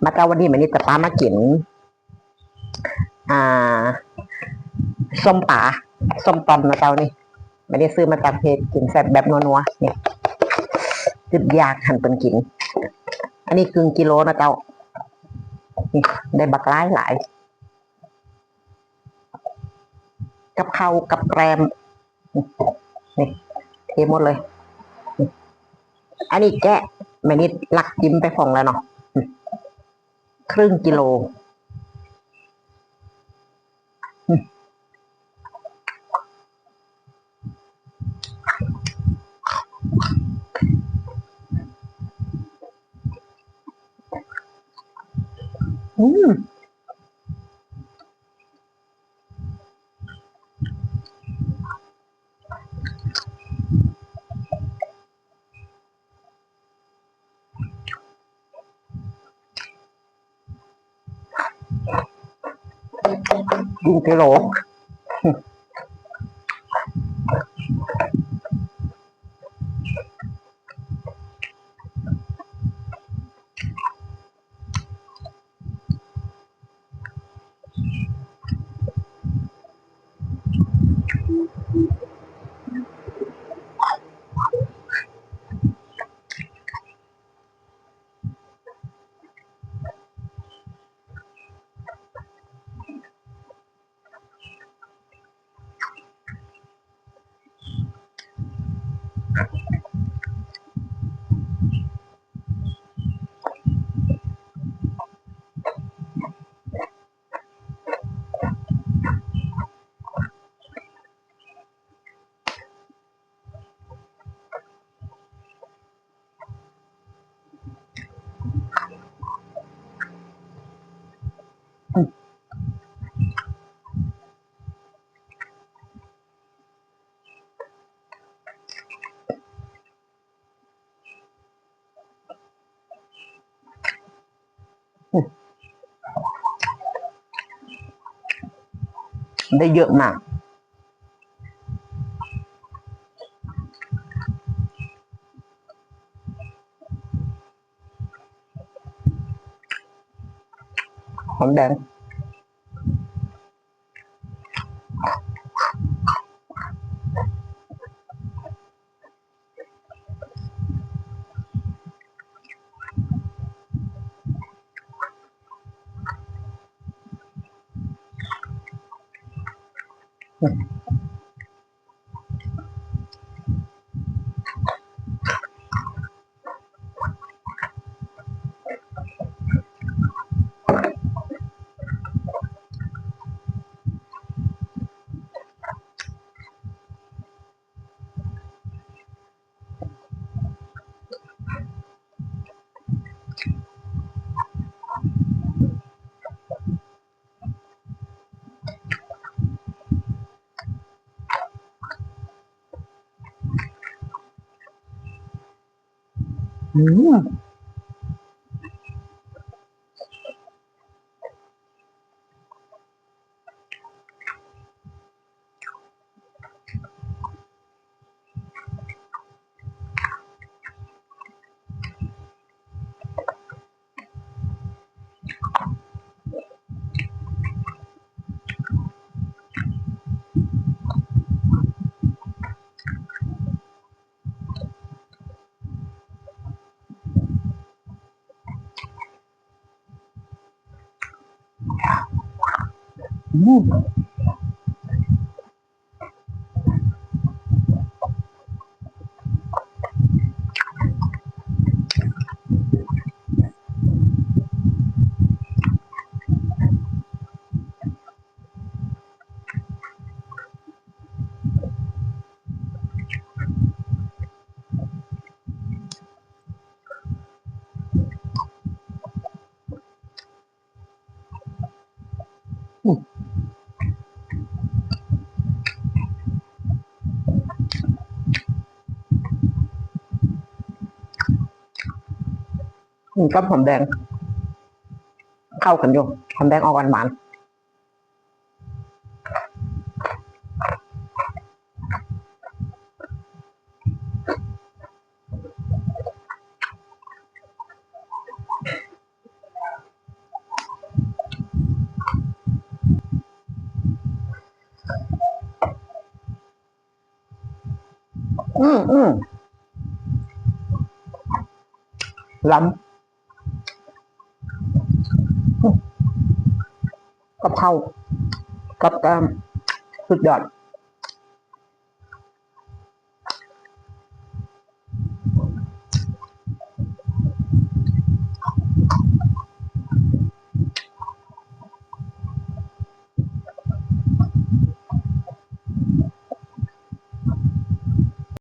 มาเจ้าวันนี้มันนี่จะพามากินส้มป่าส้มตำนะเจ้านี่ไม่ได้ซื้อมาจากเพจกินแซ่บแบบนัวๆนี่จึบยากหั่นเป็นกินอันนี้ครึ่งกิโลนะเจ้านี่ได้บักหลายกับข้าวกับแกล้มนี่เทหมดเลยอันนี้แกะแม่นิดลักจิ้มไปฟองแล้วเนาะครึ่งกิโลกิโลได้เยอะมากหอมแดงกับหอมแดงเข้ากันอยู่หอมแดงออกหวาน ล้ำกะเพรากับสุดยอด